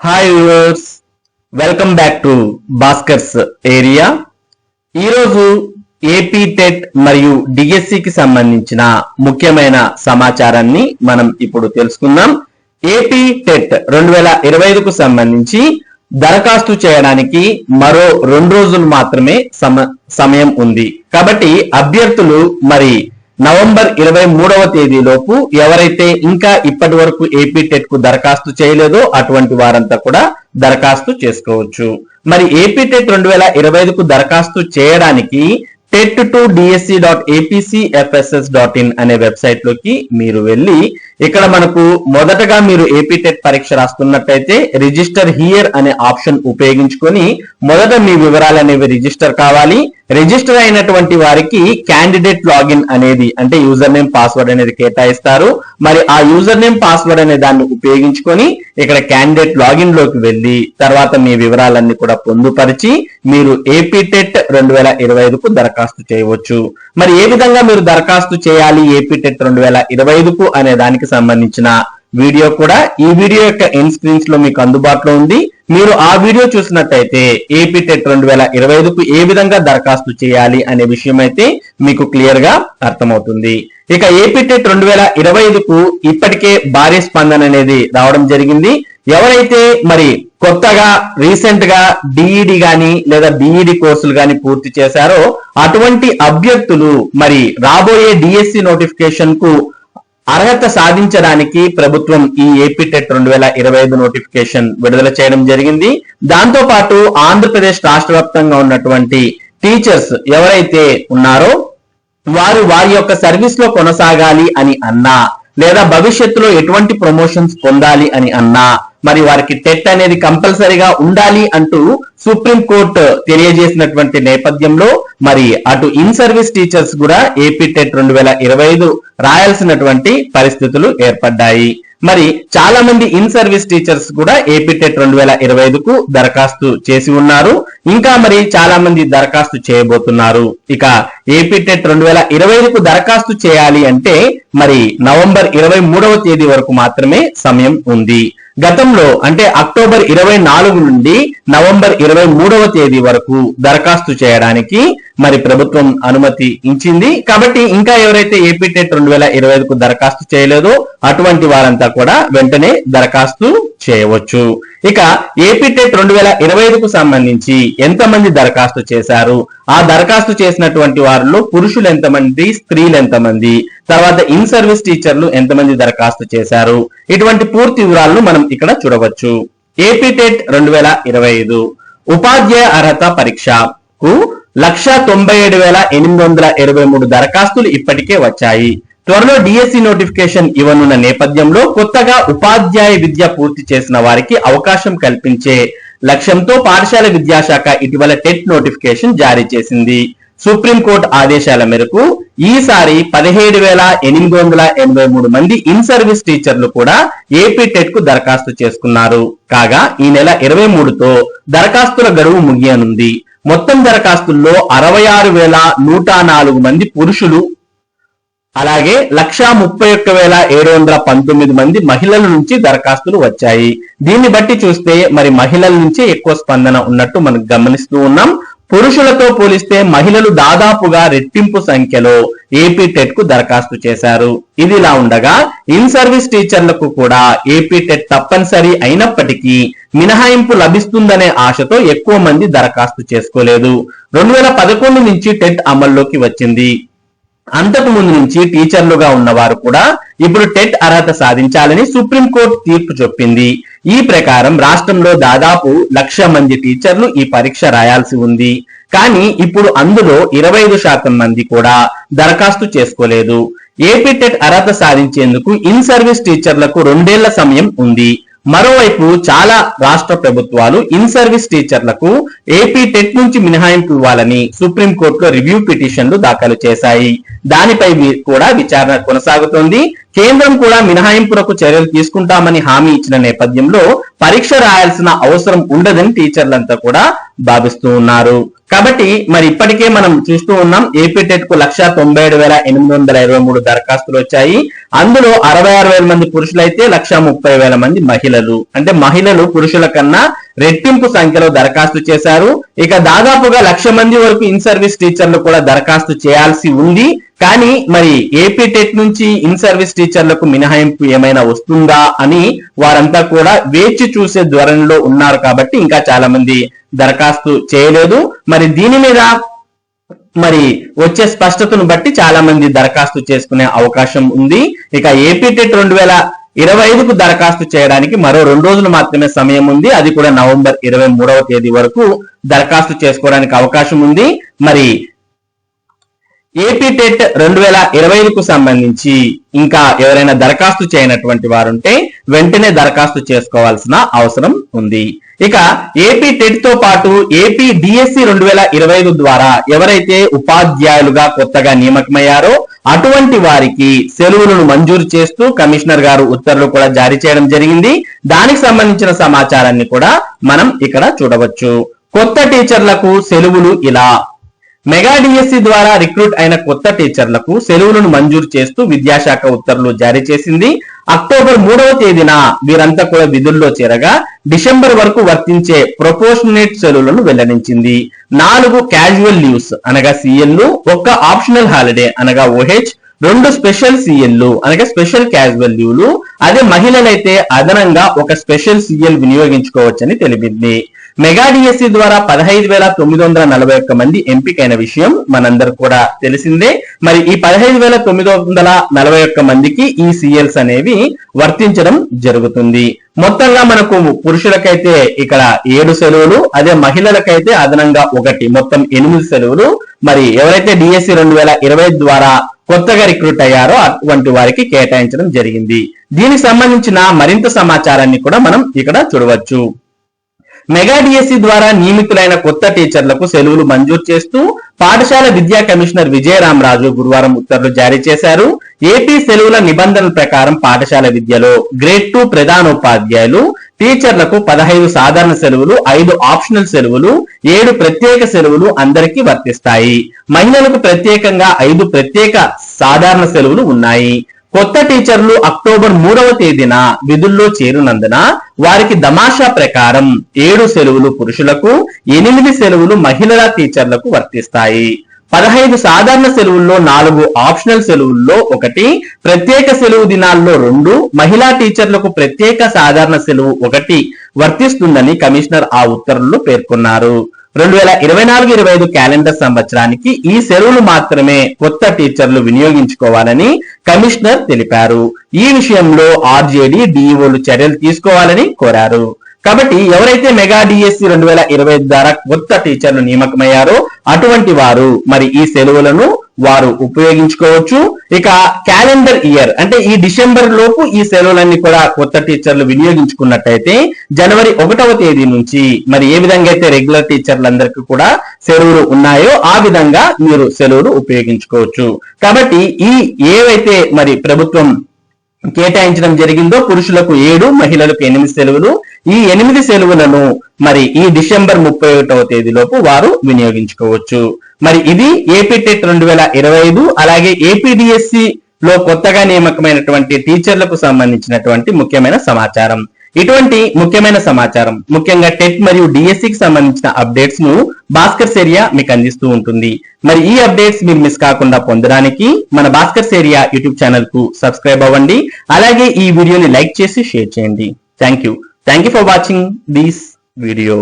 Hi viewers, welcome back to Bhaskar's area. ఈరోజు AP TET మరియు డిఎస్సికి సంబంధించిన ముఖ్యమైన సమాచారాన్ని మనం ఇప్పుడు తెలుసుకుందాం. ఏపీ టెట్ 2025కు సంబంధించి దరఖాస్తు చేయడానికి మరో 2 రోజులు మాత్రమే సమయం ఉంది. కాబట్టి అభ్యర్థులు మరి నవంబర్ 23వ తేదీలోపు ఎవరైతే ఇంకా ఇప్పటి వరకు ఏపీ టెట్ కు దరఖాస్తు చేయలేదో అటువంటి వారంతా కూడా దరఖాస్తు చేసుకోవచ్చు. మరి ఏపీ టెట్ 2025కు దరఖాస్తు చేయడానికి tet2dsc.apcfss.in అనే వెబ్సైట్ లోకి మీరు వెళ్ళి ఇక్కడ మనకు మొదటగా మీరు ఏపీ టెట్ పరీక్ష రాస్తున్నట్టయితే రిజిస్టర్ హియర్ అనే ఆప్షన్ ఉపయోగించుకొని మొదట మీ వివరాలు అనేవి రిజిస్టర్ కావాలి. రిజిస్టర్ అయినటువంటి వారికి క్యాండిడేట్ లాగిన్ అనేది అంటే యూజర్ నేమ్ పాస్వర్డ్ అనేది కేటాయిస్తారు. మరి ఆ యూజర్ నేమ్ పాస్వర్డ్ అనే దాన్ని ఉపయోగించుకొని ఇక్కడ క్యాండిడేట్ లాగిన్ లోకి వెళ్ళి తర్వాత మీ వివరాలన్నీ కూడా పొందుపరిచి మీరు ఏపీ టెట్ 2025కు దరఖాస్తు చేయవచ్చు. మరి ఏ విధంగా మీరు దరఖాస్తు చేయాలి ఏపీ టెట్ 2025కు అనే దానికి సంబంధించిన వీడియో కూడా ఈ వీడియో యొక్క ఎండ్ స్క్రీన్స్ లో మీకు అందుబాటులో ఉంది. మీరు ఆ వీడియో చూసినట్టయితే ఏపీ టెట్ 2025కు ఏ విధంగా దరఖాస్తు చేయాలి అనే విషయం అయితే మీకు క్లియర్ గా అర్థమవుతుంది. ఇక ఏపీ టెట్ 2025కు ఇప్పటికే భారీ స్పందన అనేది రావడం జరిగింది. ఎవరైతే మరి కొత్తగా రీసెంట్ గా డిఈడి గాని లేదా బిఈడి కోర్సులు గాని పూర్తి చేశారో అటువంటి అభ్యర్థులు మరి రాబోయే డిఎస్సి నోటిఫికేషన్ కు అర్హత సాధించడానికి ప్రభుత్వం ఈ ఏపీ టెట్ 2025 నోటిఫికేషన్ విడుదల చేయడం జరిగింది. దాంతో పాటు ఆంధ్రప్రదేశ్ రాష్ట్ర వ్యాప్తంగా ఉన్నటువంటి టీచర్స్ ఎవరైతే ఉన్నారో వారు వారి యొక్క సర్వీస్ లో కొనసాగాలి అని అన్నా లేదా భవిష్యత్తులో ఎటువంటి ప్రమోషన్స్ పొందాలి అని అన్నా మరి వారికి టెట్ అనేది కంపల్సరీగా ఉండాలి అంటూ సుప్రీంకోర్టు తెలియజేసినటువంటి నేపథ్యంలో మరి అటు ఇన్ సర్వీస్ టీచర్స్ కూడా ఏపీ టెట్ 2025 రాయాల్సినటువంటి పరిస్థితులు ఏర్పడ్డాయి. మరి చాలా మంది ఇన్ సర్వీస్ టీచర్స్ కూడా ఏపీ టెట్ 2025కు దరఖాస్తు చేసి ఉన్నారు. ఇంకా మరి చాలా మంది దరఖాస్తు చేయబోతున్నారు. ఇక ఏపీ టెట్ 2025కు దరఖాస్తు చేయాలి అంటే మరి నవంబర్ 23వ తేదీ వరకు మాత్రమే సమయం ఉంది. గతంలో అంటే అక్టోబర్ 24 నుండి నవంబర్ 23వ తేదీ వరకు దరఖాస్తు చేయడానికి మరి ప్రభుత్వం అనుమతి ఇచ్చింది. కాబట్టి ఇంకా ఎవరైతే ఏపీ టెట్ 2025కు దరఖాస్తు చేయలేదో అటువంటి వారంతా కూడా వెంటనే దరఖాస్తు చేయవచ్చు. ఇక ఏపీ టెట్ 2025కు సంబంధించి ఎంతమంది దరఖాస్తు చేశారు, ఆ దరఖాస్తు చేసినటువంటి వారిలో పురుషులు ఎంతమంది, స్త్రీలు ఎంతమంది, తర్వాత ఇన్ సర్వీస్ టీచర్లు ఎంతమంది దరఖాస్తు చేశారు, ఇటువంటి పూర్తి వివరాలను మనం ఇక్కడ చూడవచ్చు. ఏపీ టెట్ 2025 ఉపాధ్యాయ అర్హత పరీక్షకు 197,823 దరఖాస్తులు ఇప్పటికే వచ్చాయి. త్వరలో డిఎస్సి నోటిఫికేషన్ ఇవ్వనున్న నేపథ్యంలో కొత్తగా ఉపాధ్యాయ విద్య పూర్తి చేసిన వారికి అవకాశం కల్పించే లక్ష్యంతో పాఠశాల విద్యాశాఖ ఇటీవల టెట్ నోటిఫికేషన్ జారీ చేసింది. సుప్రీంకోర్టు ఆదేశాల మేరకు ఈసారి 17,883 మంది ఇన్ సర్వీస్ టీచర్లు కూడా ఏపీ టెట్ కు దరఖాస్తు చేసుకున్నారు. కాగా ఈ నెల 23తో దరఖాస్తుల గడువు ముగియనుంది. మొత్తం దరఖాస్తుల్లో 66,104 మంది పురుషులు అలాగే 131,719 మంది మహిళల నుంచి దరఖాస్తులు వచ్చాయి. దీన్ని బట్టి చూస్తే మరి మహిళల నుంచే ఎక్కువ స్పందన ఉన్నట్టు మనం గమనిస్తూ ఉన్నాం. పురుషులతో పోలిస్తే మహిళలు దాదాపుగా రెట్టింపు సంఖ్యలో ఏపీ టెట్ కు దరఖాస్తు చేశారు. ఇది ఇలా ఉండగా ఇన్ సర్వీస్ టీచర్లకు కూడా ఏపీ టెట్ తప్పనిసరి అయినప్పటికీ మినహాయింపు లభిస్తుందనే ఆశతో ఎక్కువ మంది దరఖాస్తు చేసుకోలేదు. 2011 నుంచి టెట్ అమల్లోకి వచ్చింది. అంతకు ముందు నుంచి టీచర్లుగా ఉన్నవారు కూడా ఇప్పుడు టెట్ అర్హత సాధించాలని సుప్రీంకోర్టు తీర్పు చెప్పింది. ఈ ప్రకారం రాష్ట్రంలో దాదాపు 1,00,000 మంది టీచర్లు ఈ పరీక్ష రాయాల్సి ఉంది. కానీ ఇప్పుడు అందులో 25% మంది కూడా దరఖాస్తు చేసుకోలేదు. ఏపీ టెట్ అర్హత సాధించేందుకు ఇన్ సర్వీస్ టీచర్లకు 2 ఏళ్ల సమయం ఉంది. మరోవైపు చాలా రాష్ట్ర ప్రభుత్వాలు ఇన్ సర్వీస్ టీచర్లకు ఏపీ టెట్ నుంచి మినహాయింపు ఇవ్వాలని సుప్రీంకోర్టులో రివ్యూ పిటిషన్లు దాఖలు చేశాయి. దానిపై కూడా విచారణ కొనసాగుతోంది. కేంద్రం కూడా మినహాయింపులకు చర్యలు తీసుకుంటామని హామీ ఇచ్చిన నేపథ్యంలో పరీక్ష రాయాల్సిన అవసరం ఉండదని టీచర్లంతా కూడా భావిస్తూ ఉన్నారు. కాబట్టి మరి ఇప్పటికే మనం చూస్తూ ఉన్నాం ఏపీ టెట్ కు 1,97,823 దరఖాస్తులు వచ్చాయి. అందులో 66,000 మంది పురుషులైతే 1,30,000 మంది మహిళలు. అంటే మహిళలు పురుషుల కన్నా రెట్టింపు సంఖ్యలో దరఖాస్తు చేశారు. ఇక దాదాపుగా 1,00,000 మంది వరకు ఇన్ సర్వీస్ టీచర్లు కూడా దరఖాస్తు చేయాల్సి ఉంది. కానీ మరి ఏపీ టెట్ నుంచి ఇన్ సర్వీస్ టీచర్లకు మినహాయింపు ఏమైనా వస్తుందా అని వారంతా కూడా వేచి చూసే ధోరణిలో ఉన్నారు. కాబట్టి ఇంకా చాలా మంది దరఖాస్తు చేయలేదు. మరి దీని మీద మరి వచ్చే స్పష్టతను బట్టి చాలా మంది దరఖాస్తు చేసుకునే అవకాశం ఉంది. ఇక ఏపీ టెట్ 2025కు దరఖాస్తు చేయడానికి మరో 2 రోజులు మాత్రమే సమయం ఉంది. అది కూడా నవంబర్ 23వ తేదీ వరకు దరఖాస్తు చేసుకోవడానికి అవకాశం ఉంది. మరి ఏపీ టెట్ 2025కు సంబంధించి ఇంకా ఎవరైనా దరఖాస్తు చేయనటువంటి వారుంటే వెంటనే దరఖాస్తు చేసుకోవాల్సిన అవసరం ఉంది. ఇక ఏపీ టెట్ తో పాటు ఏపీ డిఎస్సి 2025 ద్వారా ఎవరైతే ఉపాధ్యాయులుగా కొత్తగా నియామకమయ్యారో అటువంటి వారికి సెలవులను మంజూరు చేస్తూ కమిషనర్ గారు ఉత్తర్వులు కూడా జారీ చేయడం జరిగింది. దానికి సంబంధించిన సమాచారాన్ని కూడా మనం ఇక్కడ చూడవచ్చు. కొత్త టీచర్లకు సెలవులు ఇలా. మెగా డిఎస్సి ద్వారా రిక్రూట్ అయిన కొత్త టీచర్లకు సెలవులను మంజూరు చేస్తూ విద్యాశాఖ ఉత్తర్వులు జారీ చేసింది. అక్టోబర్ 3వ తేదీన వీరంతా కూడా విధుల్లో చేరగా డిసెంబర్ వరకు వర్తించే ప్రొపోర్షనేట్ సెలవులను వెల్లడించింది. 4 క్యాజువల్ లీవ్స్ అనగా సిఎల్లు, 1 ఆప్షనల్ హాలిడే అనగా ఓహెచ్, 2 స్పెషల్ సిఎల్లు అనగా స్పెషల్ క్యాజువల్ లీవ్లు. అదే మహిళలైతే అదనంగా 1 స్పెషల్ సిఎల్ వినియోగించుకోవచ్చని తెలిపింది. మెగా డిఎస్సి ద్వారా 15,941 మంది ఎంపికైన విషయం మనందరూ కూడా తెలిసిందే. మరి ఈ 15,941 మందికి ఈ సిఎల్స్ అనేవి వర్తించడం జరుగుతుంది. మొత్తంగా మనకు పురుషులకైతే ఇక్కడ 7 సెలవులు, అదే మహిళలకైతే అదనంగా 1, మొత్తం 8 సెలవులు మరి ఎవరైతే డిఎస్సి 2020 ద్వారా కొత్తగా రిక్రూట్ అయ్యారో అటువంటి వారికి కేటాయించడం జరిగింది. దీనికి సంబంధించిన మరింత సమాచారాన్ని కూడా మనం ఇక్కడ చూడవచ్చు. మెగా డిఎస్సి ద్వారా నియమితులైన కొత్త టీచర్లకు సెలవులు మంజూరు చేస్తూ పాఠశాల విద్యా కమిషనర్ విజయరామరాజు గురువారం ఉత్తర్వులు జారీ చేశారు. ఏపీ సెలవుల నిబంధనల ప్రకారం పాఠశాల విద్యలో గ్రేడ్ 2 ప్రధానోపాధ్యాయులు టీచర్లకు 15 సాధారణ సెలవులు, 5 ఆప్షనల్ సెలవులు, 7 ప్రత్యేక సెలవులు అందరికీ వర్తిస్తాయి. మహిళలకు ప్రత్యేకంగా 5 ప్రత్యేక సాధారణ సెలవులు ఉన్నాయి. కొత్త టీచర్లు అక్టోబర్ 3వ తేదీన విధుల్లో చేరినందున వారికి దమాషా ప్రకారం 7 సెలవులు పురుషులకు, 8 సెలవులు మహిళల టీచర్లకు వర్తిస్తాయి. 15 సాధారణ సెలవుల్లో 4 ఆప్షనల్ సెలవుల్లో 1, ప్రత్యేక సెలవు దినాల్లో 2, మహిళా టీచర్లకు ప్రత్యేక సాధారణ సెలవు 1 వర్తిస్తుందని కమిషనర్ ఆ ఉత్తర్వుల్లో పేర్కొన్నారు. 2024-25 క్యాలెండర్ సంవత్సరానికి ఈ సెలవులు మాత్రమే కొత్త టీచర్లు వినియోగించుకోవాలని కమిషనర్ తెలిపారు. ఈ విషయంలో ఆర్జేడీ, డిఈఓలు చర్యలు తీసుకోవాలని కోరారు. కాబట్టి ఎవరైతే మెగా డిఎస్సి 2020 ద్వారా కొత్త టీచర్లు నియామకమయ్యారో అటువంటి వారు మరి ఈ సెలవులను వారు ఉపయోగించుకోవచ్చు. ఇక క్యాలెండర్ ఇయర్ అంటే ఈ డిసెంబర్ లోపు ఈ సెలవులన్నీ కూడా కొత్త టీచర్లు వినియోగించుకున్నట్టయితే జనవరి 1వ తేదీ నుంచి మరి ఏ విధంగా అయితే రెగ్యులర్ టీచర్లందరికీ కూడా సెలవులు ఉన్నాయో ఆ విధంగా మీరు సెలవులు ఉపయోగించుకోవచ్చు. కాబట్టి ఈ ఏవైతే మరి ప్రభుత్వం కేటాయించడం జరిగిందో పురుషులకు 7, మహిళలకు 8 సెలవులు, ఈ 8 సెలవులను మరి ఈ డిసెంబర్ 31వ తేదీలోపు వారు వినియోగించుకోవచ్చు. మరి ఇది ఏపీ టెట్ 2025 అలాగే ఏపీడిఎస్సి లో కొత్తగా నియామకమైనటువంటి టీచర్లకు సంబంధించినటువంటి ముఖ్యమైన సమాచారం. ఇటువంటి ముఖ్యమైన సమాచారం ముఖ్యంగా టెట్ మరియు డిఎస్సికి సంబంధించిన అప్డేట్స్ ను భాస్కర్స్ ఏరియా మీకు అందిస్తూ ఉంటుంది. మరి ఈ అప్డేట్స్ మీరు మిస్ కాకుండా పొందడానికి మన భాస్కర్స్ ఏరియా యూట్యూబ్ ఛానల్ కు సబ్స్క్రైబ్ అవ్వండి. అలాగే ఈ వీడియోని లైక్ చేసి షేర్ చేయండి. Thank you for watching this video.